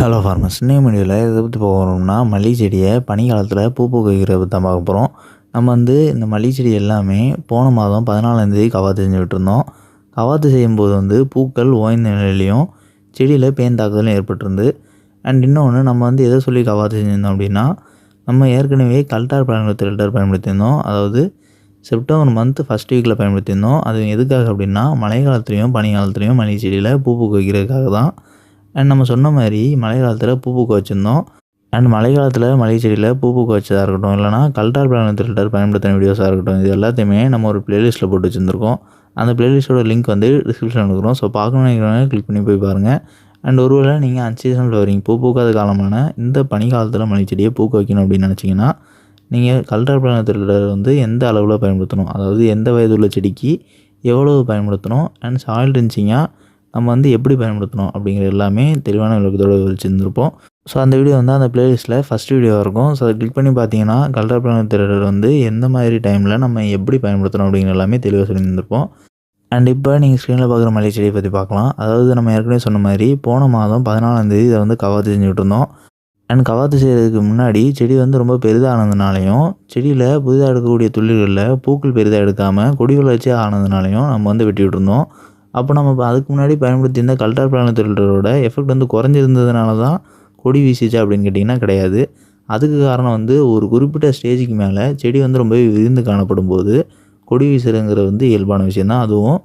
Hello farmers, இன்னைய வீடியோவில் எதை பற்றி போகிறோம்னா மல்லிகை செடியை பனிக்காலத்தில் பூ பூக்க வைக்கிறத பற்றி தான் பார்க்க போகிறோம். நம்ம இந்த மல்லிகை செடி எல்லாமே போன மாதம் 14ஆம் தேதி கவாத்து செஞ்சு விட்டுருந்தோம். கவாத்து செய்யும்போது பூக்கள் ஓய்ந்த நிலையிலையும் செடியில் பேன் தாக்குதலும் ஏற்பட்டிருந்து. அண்ட் இன்னொன்று நம்ம எதை சொல்லி கவாத்து செஞ்சுருந்தோம் அப்படின்னா, நம்ம ஏற்கனவே கல்டார் பயன்படுத்தி பயன்படுத்தியிருந்தோம். அதாவது செப்டம்பர் மந்த் ஃபஸ்ட் வீக்கில் பயன்படுத்தியிருந்தோம். அது எதுக்காக அப்படின்னா, மழை காலத்துலேயும் பனி காலத்துலேயும் மல்லிகை செடியில் பூ பூக்க வைக்கிறதுக்காக தான். அண்ட் நம்ம சொன்ன மாதிரி மழை காலத்தில் பூ பூக்க வச்சுருந்தோம். அண்ட் மழை காலத்தில் மல்லிகை செடியில் பூ பூக்க வச்சதாக இருக்கட்டும், இல்லைனா கல்டார் பயன்படுத்தின வீடியோஸாக இருக்கட்டும், இது எல்லாத்தையுமே நம்ம ஒரு ப்ளேலிஸ்ட்டில் போட்டு வச்சுருந்துருக்கோம். அந்த ப்ளேலிஸ்ட்டோட லிங்க் டிஸ்கிரிப்ஷனில் இருக்கிறோம். ஸோ பார்க்கணும்னு நினைக்கிறவங்க கிளிக் பண்ணி போய் பாருங்கள். அண்ட் ஒருவேளை நீங்கள் அன்சீசனல் ஃப்ளவரிங் பூ பூக்காத காலமான இந்த பனி காலத்தில் மல்லிகை செடியை பூக்க வைக்கணும் அப்படின்னு நினச்சிங்கன்னா, நீங்கள் கல்டார் எந்த அளவில் பயன்படுத்தணும், அதாவது எந்த வயதுள்ள செடிக்கு எவ்வளவு பயன்படுத்தணும், அண்ட் சாயில் ட்ரென்ச்சிங்காக நம்ம எப்படி பயன்படுத்தணும் அப்படிங்கிற எல்லாமே தெளிவான விளக்கத்தோடு வச்சுருந்துருப்போம். ஸோ அந்த வீடியோ அந்த ப்ளேலிஸ்ட்டில் ஃபஸ்ட் வீடியோவாக இருக்கும். ஸோ அதை கிளிக் பண்ணி பார்த்தீங்கன்னா கல்டார் எந்த மாதிரி டைமில் நம்ம எப்படி பயன்படுத்தணும் அப்படிங்கிற எல்லாமே தெளிவாக சொல்லியிருந்திருப்போம். அண்ட் இப்போ நீங்கள் ஸ்க்ரீனில் பார்க்குற மல்லிகை செடியை பற்றி பார்க்கலாம். அதாவது நம்ம ஏற்கனவே சொன்ன மாதிரி போன மாதம் 14ஆம் தேதி இதை கவாத்து செஞ்சு விட்டுருந்தோம். அண்ட் கவாத்து செய்கிறதுக்கு முன்னாடி செடி ரொம்ப பெரிதானதுனாலையும், செடியில் புதிதாக எடுக்கக்கூடிய துளிர்களில் பூக்கள் பெரிதாக எடுக்காமல் கொடி வளர்ச்சி ஆனதுனாலையும் நம்ம வெட்டி விட்டுருந்தோம். அப்போ நம்ம அதுக்கு முன்னாடி பயன்படுத்தியிருந்த கல்டார் பிளானத்தோட எஃபெக்ட் குறைஞ்சிருந்ததுனால தான் கொடி வீசிச்சா அப்படின்னு கேட்டிங்கன்னா கிடையாது. அதுக்கு காரணம் ஒரு குறிப்பிட்ட ஸ்டேஜுக்கு மேலே செடி ரொம்பவே விரிந்து காணப்படும் போது கொடி வீசுறதுங்கிறது இயல்பான விஷயந்தான். அதுவும்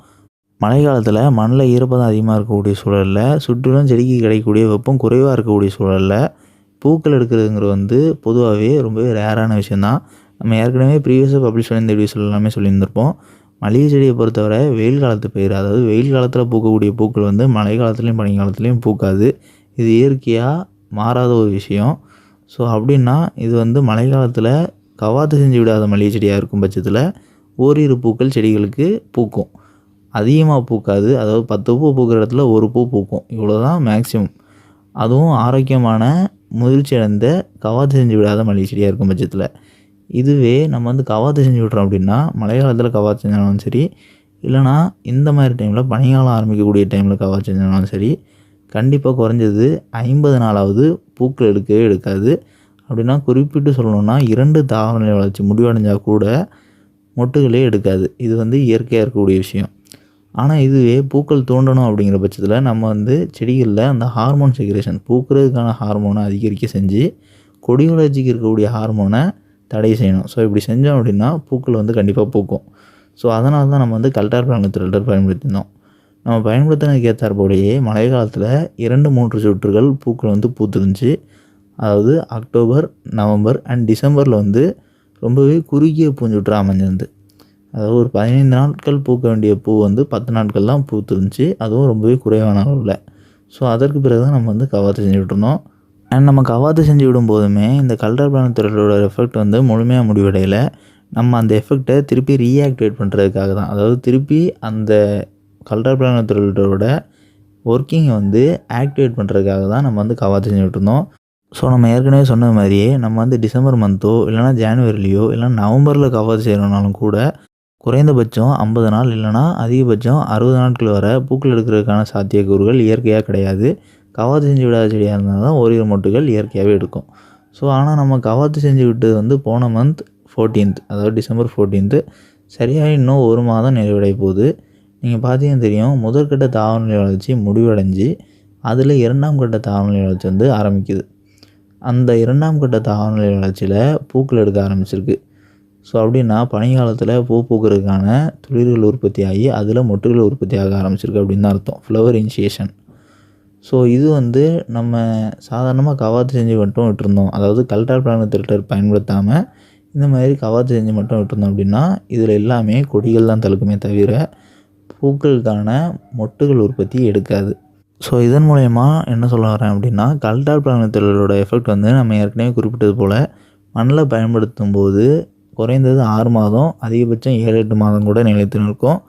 மழை காலத்தில் மண்ணில் ஈரப்பதம் அதிகமாக இருக்கக்கூடிய சூழலில், சுற்றிலும் செடிக்கு கிடைக்கக்கூடிய வெப்பம் குறைவாக இருக்கக்கூடிய சூழலில் பூக்கள் எடுக்கிறதுங்கிறது பொதுவாகவே ரொம்பவே ரேரான விஷயந்தான். நம்ம ஏற்கனவே ப்ரீவியஸாக பப்ளிஷ் பண்ணி இந்த வீடியோஸ் எல்லாமே சொல்லியிருந்திருப்போம். மல்லிகை செடியை பொறுத்தவரை வெயில் காலத்து பயிர், அதாவது வெயில் காலத்தில் பூக்கக்கூடிய பூக்கள் மழை காலத்துலேயும் பனி காலத்துலேயும் பூக்காது. இது இயற்கையாக மாறாத ஒரு விஷயம். ஸோ அப்படின்னா இது மழை காலத்தில் கவாத்து செஞ்சு விடாத மல்லிகை செடியாக இருக்கும் பட்சத்தில் ஓரிரு பூக்கள் செடிகளுக்கு பூக்கும். அதிகமாக பூக்காது. அதாவது 10 பூ பூக்கிற இடத்துல ஒரு பூ பூக்கும். இவ்வளோ தான் மேக்ஸிமம். அதுவும் ஆரோக்கியமான முதிர்ச்சி அடைந்த கவாத்து செஞ்சு விடாத மல்லிகை செடியாக இருக்கும் பட்சத்தில். இதுவே நம்ம கவாத்து செஞ்சு விட்றோம் அப்படின்னா, மழை காலத்தில் கவாத்து செஞ்சாலும் சரி, இல்லைனா இந்த மாதிரி டைமில் பனிக்காலம் ஆரம்பிக்கக்கூடிய டைமில் கவாத்து செஞ்சாலும் சரி, கண்டிப்பாக குறைஞ்சது 50 நாளாவது பூக்கள் எடுக்கவே எடுக்காது. அப்படின்னா குறிப்பிட்டு சொல்லணுன்னா 2 தாவரநிலை வளர்ச்சி முடிவடைஞ்சால் கூட மொட்டுகளே எடுக்காது. இது இயற்கையாக இருக்கக்கூடிய விஷயம். ஆனால் இதுவே பூக்கள் தோண்டணும் அப்படிங்கிற பட்சத்தில் நம்ம செடிகளில் அந்த ஹார்மோன் செக்ரேஷன், பூக்கிறதுக்கான ஹார்மோனை அதிகரிக்க செஞ்சு கொடி வளர்ச்சிக்கு இருக்கக்கூடிய ஹார்மோனை தடை செய்யணும். ஸோ இப்படி செஞ்சோம் அப்படின்னா பூக்கள் கண்டிப்பாக பூக்கும். ஸோ அதனால தான் நம்ம கல்டார் பயன்படுத்தினோம். நம்ம பயன்படுத்தினதுக்கு ஏற்றாற்போடையே மழை காலத்தில் 2-3 சுற்றுகள் பூக்கள் பூத்துருந்துச்சு. அதாவது அக்டோபர், நவம்பர் அண்ட் டிசம்பரில் ரொம்பவே குறுகிய பூஞ்சுற்றாக அமைஞ்சிருந்து. அதாவது ஒரு 15 நாட்கள் பூக்க வேண்டிய பூ 10 நாட்கள் தான் பூத்துருந்துச்சு. அதுவும் ரொம்பவே குறைவான அளவில். ஸோ அதற்கு பிறகு தான் நம்ம கவாத்து செஞ்சு விட்டுருந்தோம். அண்ட் நம்ம கவாத்து செஞ்சு விடும்போதுமே இந்த கல்டார் பிளானத்தோட எஃபெக்ட் முழுமையாக முடிவடையில். நம்ம அந்த எஃபெக்டை திருப்பி ரீஆக்டிவேட் பண்ணுறதுக்காக தான், அதாவது திருப்பி அந்த கல்டார் பிளானத்தோட ஒர்க்கிங்கை ஆக்டிவேட் பண்ணுறதுக்காக தான் நம்ம கவாத்து செஞ்சு விட்டுருந்தோம். ஸோ நம்ம ஏற்கனவே சொன்ன மாதிரியே நம்ம டிசம்பர் மந்த்தோ இல்லைனா ஜான்வரிலையோ இல்லைனா நவம்பரில் கவாத்து செய்கிறோம்னாலும் கூட குறைந்தபட்சம் 50 நாள் இல்லைனா அதிகபட்சம் 60 நாட்கள் வரை பூக்கள் எடுக்கிறதுக்கான சாத்தியக்கூறுகள் இயற்கையாக கிடையாது. கவாத்து செஞ்சு விடாத செடியாக இருந்தால் தான் ஓரிரு மொட்டுகள் இயற்கையாகவே எடுக்கும். ஸோ ஆனால் நம்ம கவாத்து செஞ்சு விட்டது போன மந்த் 14th, அதாவது டிசம்பர் 14th, சரியாக இன்னும் ஒரு மாதம் நிறைவடைய போகுது. நீங்கள் பார்த்தீங்கன்னா தெரியும், முதற்கட்ட தாவரநிலை வளர்ச்சி முடிவடைஞ்சு அதில் 2ஆம் கட்ட தாவரநிலை வளர்ச்சி ஆரம்பிக்குது. அந்த 2ஆம் கட்ட தாவரநிலை வளர்ச்சியில் பூக்கள் எடுக்க ஆரம்பிச்சிருக்கு. ஸோ அப்படின்னா பனிக்காலத்தில் பூ பூக்கிறதுக்கான துளிர்கள் உற்பத்தி ஆகி அதில் மொட்டுகள் உற்பத்தி ஆக ஆரம்பிச்சிருக்கு அப்படின்னு தான் அர்த்தம். Flower initiation. ஸோ இது நம்ம சாதாரணமாக கவாத்து செஞ்சு மட்டும் விட்டுருந்தோம், அதாவது கல்டார் பயன்படுத்தாமல் இந்த மாதிரி கவாத்து செஞ்சு மட்டும் விட்டுருந்தோம் அப்படின்னா இதில் எல்லாமே கொடிகள் தான் தழுக்குமே தவிர பூக்களுக்கான மொட்டுகள் உற்பத்தி எடுக்காது. ஸோ இதன் மூலயமா என்ன சொல்ல வரேன் அப்படின்னா, கல்டார் பிளானத்தோட எஃபெக்ட் நம்ம ஏற்கனவே குறிப்பிட்டது போல் மண்ணில் பயன்படுத்தும் போது குறைந்தது 6 மாதம், அதிகபட்சம் 7-8 மாதம் கூட நிலைத்து நிற்கும்.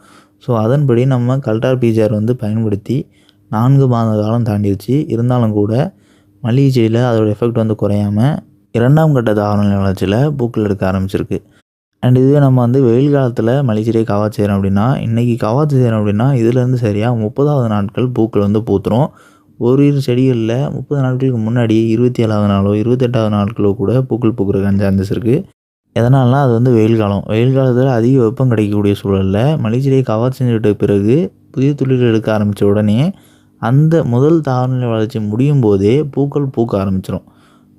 ஸோ அதன்படி நம்ம கல்டார் பிஜிஆர் பயன்படுத்தி 4 மாத காலம் தாண்டிடுச்சு. இருந்தாலும் கூட மல்லிகை செடியில் அதோட எஃபெக்ட் குறையாமல் 2ஆம் கட்ட தாவரநிலை வளர்ச்சியில் பூக்கள் எடுக்க ஆரம்பிச்சிருக்கு. அண்ட் இதுவே நம்ம வெயில் காலத்தில் மல்லிகை செடியை கவாத்து செய்கிறோம் அப்படின்னா, இன்றைக்கி கவாத்து செய்கிறோம் அப்படின்னா இதிலேருந்து சரியாக 30வது நாட்கள் பூக்கள் பூத்துரும். ஓரிரு செடிகளில் 30 நாட்களுக்கு முன்னாடி 27வது நாளோ 28வது நாட்களோ கூட பூக்கள் பூக்கிறதுக்கான சான்சஸ் இருக்குது. எதனால்னா அது வந்து வெயில் காலம். வெயில் காலத்தில் அதிக வெப்பம் கிடைக்கக்கூடிய சூழலில் மல்லிகை செடியை கவர் செஞ்சு விட்ட பிறகு புதிய துளிர்கள் எடுக்க ஆரம்பித்த உடனே அந்த முதல் தாவரநிலை வளர்ச்சி முடியும் போதே பூக்கள் பூக்க ஆரம்பிச்சிடும்.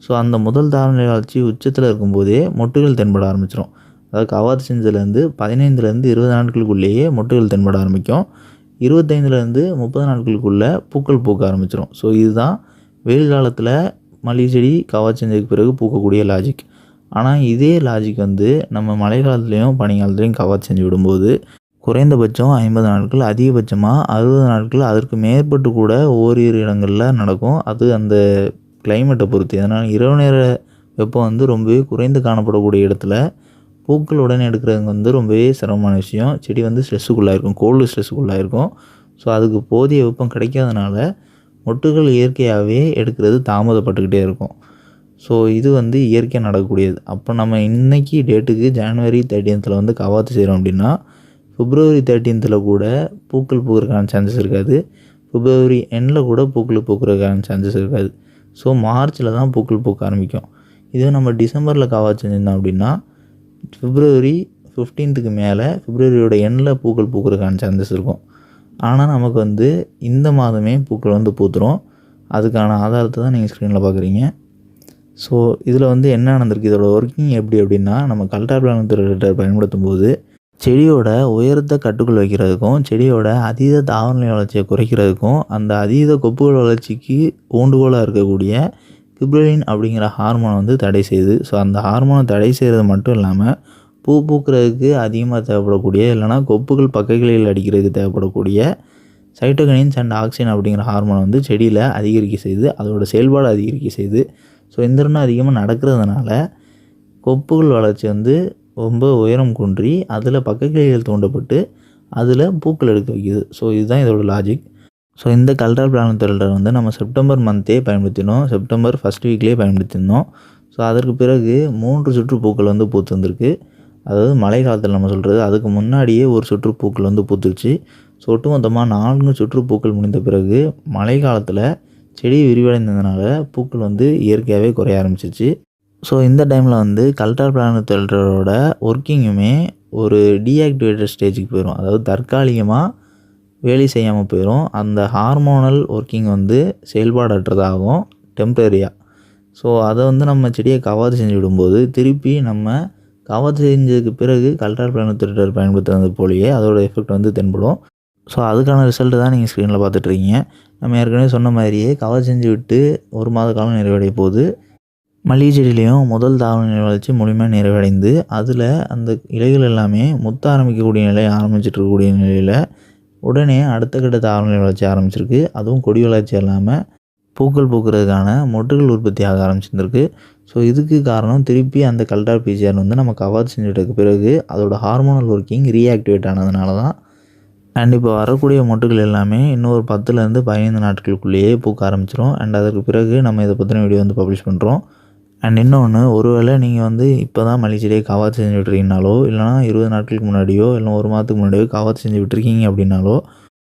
ஸோ அந்த முதல் தாவரநிலை வளர்ச்சி உச்சத்தில் இருக்கும்போதே மொட்டுகள் தென்பட ஆரம்பிச்சிடும். அதாவது கவர் செஞ்சதுலேருந்து 15லேருந்து 20 நாட்களுக்குள்ளேயே மொட்டுகள் தென்பட ஆரம்பிக்கும். 25லேருந்து 30 நாட்களுக்குள்ளே பூக்கள் பூக்க ஆரம்பிச்சிடும். ஸோ இதுதான் வெயில் காலத்தில் மல்லிகை செடி கவர் செஞ்சதுக்கு பிறகு பூக்கக்கூடிய லாஜிக். ஆனால் இதே லாஜிக் வந்து நம்ம மழை காலத்துலேயும் பனி காலத்துலேயும் கவர் செஞ்சு விடும்போது குறைந்தபட்சம் 50 நாட்கள், அதிகபட்சமாக 60 நாட்கள், அதற்கு மேற்பட்டு கூட ஓரிரு இடங்களில் நடக்கும். அது அந்த கிளைமேட்டை பொறுத்து. அதனால் இரவு நேர வெப்பம் வந்து ரொம்பவே குறைந்து காணப்படக்கூடிய இடத்துல பூக்கள் உடனே எடுக்கிறது வந்து ரொம்பவே சிரமமான விஷயம். செடி வந்து ஸ்ட்ரெஸ்ஸுக்குள்ளாயிருக்கும், கோல்டு ஸ்ட்ரெஸ்ஸுக்குள்ளாயிருக்கும். ஸோ அதுக்கு போதிய வெப்பம் கிடைக்காதனால மொட்டுகள் இயற்கையாகவே எடுக்கிறது தாமதப்பட்டுக்கிட்டே இருக்கும். ஸோ இது வந்து இயற்கையாக நடக்கக்கூடியது. அப்போ நம்ம இன்றைக்கி டேட்டுக்கு ஜனவரி 30th வந்து கவாத்து செய்கிறோம் அப்படின்னா February 13th கூட பூக்கள் பூக்கிறதுக்கான சான்சஸ் இருக்காது. February எண்டில் கூட பூக்கள் பூக்கிறதுக்கான சான்சஸ் இருக்காது. ஸோ மார்ச்சில் தான் பூக்கள் பூக்க ஆரம்பிக்கும். இதுவே நம்ம டிசம்பரில் கவாத்து செஞ்சிருந்தோம் அப்படின்னா February 15th மேலே Februaryயோட எண்டில் பூக்கள் பூக்கிறதுக்கான சான்சஸ் இருக்கும். ஆனால் நமக்கு வந்து இந்த மாதமே பூக்கள் வந்து பூத்துரும். அதுக்கான ஆதாரத்தை தான் நீங்கள் ஸ்க்ரீனில் பார்க்குறீங்க. ஸோ இதில் வந்து என்ன நடந்திருக்கு, இதோட ஒர்க்கிங் எப்படி அப்படின்னா, நம்ம கல்டா பிளானட் பயன்படுத்தும் போது செடியோட உயரத்தை கட்டுக்குள் வைக்கிறதுக்கும் செடியோட அதீத தாவரநிலை வளர்ச்சியை குறைக்கிறதுக்கும் அந்த அதீத கொப்புகள் வளர்ச்சிக்கு ஊண்டுகோலாக இருக்கக்கூடிய கிப்ரலின் அப்படிங்கிற ஹார்மோனை வந்து தடை செய்யுது. ஸோ அந்த ஹார்மோனை தடை செய்கிறது மட்டும் இல்லாமல் பூ பூக்கிறதுக்கு அதிகமாக தேவைப்படக்கூடிய இல்லைனா கொப்புகள் பக்கைகளில் அடிக்கிறதுக்கு தேவைப்படக்கூடிய சைட்டோகைனின்ஸ் அண்ட் ஆக்சின் அப்படிங்கிற ஹார்மோனை வந்து செடியில் அதிகரிக்க செய்யுது, அதோட செயல்பாடு அதிகரிக்க செய்யுது. ஸோ இந்த ரெண்டும் அதிகமாக நடக்கிறதுனால கொப்புகள் வளர்ச்சி வந்து ரொம்ப உயரம் குன்றி அதில் பக்கக்கிளைகள் தூண்டப்பட்டு அதில் பூக்கள் எடுக்க வைக்குது. ஸோ இதுதான் இதோட லாஜிக். ஸோ இந்த கல்டா பிளானட் வந்து நம்ம செப்டம்பர் மந்த்தே பயன்படுத்தினோம், செப்டம்பர் ஃபஸ்ட் வீக்லேயே பயன்படுத்தியிருந்தோம். ஸோ அதற்கு பிறகு 3 சுற்று பூக்கள் வந்து பூத்து வந்திருக்கு. அதாவது மழை காலத்தில் நம்ம சொல்கிறது, அதுக்கு முன்னாடியே ஒரு சுற்று பூக்கள் வந்து பூத்துருச்சு. ஸோ ஒட்டுமொத்தமாக 4 சுற்று பூக்கள் முடிந்த பிறகு மழை காலத்தில் செடி விரிவடைந்ததுனால பூக்கள் வந்து இயற்கையாகவே குறைய ஆரம்பிச்சிச்சு. ஸோ இந்த டைமில் வந்து கல்டா பிளானட் ஒர்க்கிங்குமே ஒரு டீஆக்டிவேட்டட் ஸ்டேஜுக்கு போயிடும். அதாவது தற்காலிகமாக வேலை செய்யாமல் போயிடும். அந்த ஹார்மோனல் ஒர்க்கிங் வந்து செயல்பாடற்றதாகும் டெம்பரரியாக. ஸோ அதை வந்து நம்ம செடியை கவாத்து செஞ்சு விடும்போது திருப்பி நம்ம கவாத்து செஞ்சதுக்கு பிறகு கல்டா பிளானட் பயன்படுத்துறது போலேயே அதோட எஃபெக்ட் வந்து தென்படும். ஸோ அதுக்கான ரிசல்ட்டு தான் நீங்கள் ஸ்க்ரீனில் பார்த்துட்ருக்கீங்க. நம்ம ஏற்கனவே சொன்ன மாதிரியே கவர் செஞ்சு விட்டு 1 மாத காலம் நிறைவடைய போது மல்லிகை செடியிலையும் முதல் தாவரநிலை வளர்ச்சி முழுமையாக நிறைவடைந்து அதில் அந்த இலைகள் எல்லாமே முத்த ஆரம்பிக்கக்கூடிய நிலை ஆரம்பிச்சிட்டு இருக்கக்கூடிய நிலையில் உடனே அடுத்த கட்ட தாவரநிலை வளர்ச்சி ஆரம்பிச்சிருக்கு. அதுவும் கொடி வளர்ச்சி இல்லாமல் பூக்கள் பூக்கிறதுக்கான மொட்டுகள் உற்பத்தி ஆக ஆரம்பிச்சிருந்துருக்கு. ஸோ இதுக்கு காரணம் திருப்பி அந்த கல்டா பிசிஆர் வந்து நம்ம கவர் செஞ்சுட்டதுக்கு பிறகு அதோட ஹார்மோனல் ஒர்க்கிங் ரீஆக்டிவேட் ஆனதுனால தான். அண்ட் இப்போ வரக்கூடிய மொட்டுகள் எல்லாமே இன்னொரு 10லேருந்து 15 நாட்களுக்குள்ளேயே பூக்க ஆரம்பிச்சிடும். அண்ட் அதற்கு பிறகு நம்ம இதை பற்றின வீடியோ வந்து பப்ளிஷ் பண்ணுறோம். அண்ட் இன்னொன்று, ஒருவேளை நீங்கள் வந்து இப்போ தான் மல்லிகை செடியை கவாத்து செஞ்சு விட்டுருக்கீங்கனாலோ இல்லைனா 20 நாட்களுக்கு முன்னாடியோ இல்லை 1 மாதத்துக்கு முன்னாடியோ கவாத்து செஞ்சு விட்டுருக்கீங்க அப்படின்னாலோ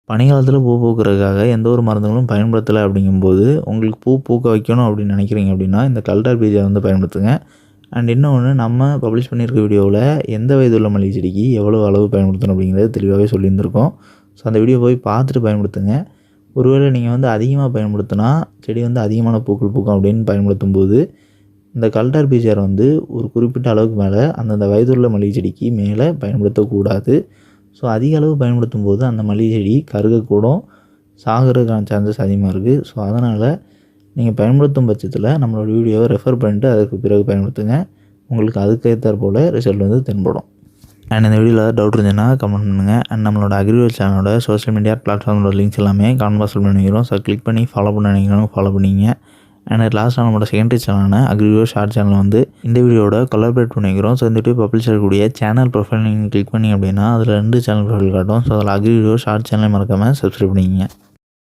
பனிக்காலத்தில் பூ பூக்கிறதுக்காக எந்த ஒரு மருந்துகளும் பயன்படுத்தலை அப்படிங்கும்போது உங்களுக்கு பூ பூக்க வைக்கணும் அப்படின்னு நினைக்கிறீங்க அப்படின்னா இந்த கல்டா பிசிஆர் வந்து பயன்படுத்துங்க. அண்ட் இன்னொன்று, நம்ம பப்ளிஷ் பண்ணியிருக்க வீடியோவில் எந்த வயதுள்ள மல்லிகை செடிக்கு எவ்வளோ அளவு பயன்படுத்தணும் அப்படிங்கிறது தெளிவாகவே சொல்லியிருந்திருக்கோம். ஸோ அந்த வீடியோ போய் பார்த்துட்டு பயன்படுத்துங்க. ஒருவேளை நீங்கள் வந்து அதிகமாக பயன்படுத்தினா செடி வந்து அதிகமான பூக்கள் பூக்கும் அப்படின்னு பயன்படுத்தும் போது இந்த கல்டா பிசிஆர் வந்து ஒரு குறிப்பிட்ட அளவுக்கு மேலே அந்தந்த வயதுள்ள மல்லிகை செடிக்கு மேலே பயன்படுத்தக்கூடாது. ஸோ அதிக அளவு பயன்படுத்தும் போது அந்த மல்லிகை செடி கருகக்கூடும், சாகிறதுக்கான சான்சஸ் அதிகமாக இருக்குது. ஸோ அதனால் நீங்கள் பயன்படுத்தும் பட்சத்தில் நம்மளோட வீடியோவை ரெஃபர் பண்ணிட்டு அதுக்கு பிறகு பயன்படுத்துங்க. உங்களுக்கு அதுக்கேற்றாற் போல் ரிசல்ட் வந்து தென்படும். அண்ட் இந்த வீடியோவில் ஏதாவது டவுட் இருந்துச்சுன்னா கமெண்ட் பண்ணுங்கள். அண்ட் நம்மளோட அக்ரிகல்ச்சர் சேனலோட சோஷியல் மீடியா பிளாட்ஃபார்மோட லிங்க்ஸ் எல்லாமே கமெண்ட் பாக்ஸில் பண்ணிக்கிறோம். ஸோ கிளிக் பண்ணி ஃபாலோ பண்ண நினைக்கிறோம், ஃபாலோ பண்ணிங்க. அண்ட் லாஸ்ட்டாக நம்மளோட செகண்டரி சேனலான அக்ரிகோ ஷார்ட் சேனல் வந்து இந்த வீடியோட கொலாபரேட் பண்ணிக்கிறோம். ஸோ இந்த வீடியோ பப்ளிஷ் ஆகக்கூடிய சேனல் ப்ரொஃபைல் நீங்கள் கிளிக் பண்ணி அப்படின்னா அதில் 2 சேனல் ப்ரொஃபைல் காட்டும். ஸோ அதில் அக்ரிகோ ஷார்ட் சேனலை மறக்காமல் சப்ஸ்கிரைப் பண்ணிங்க.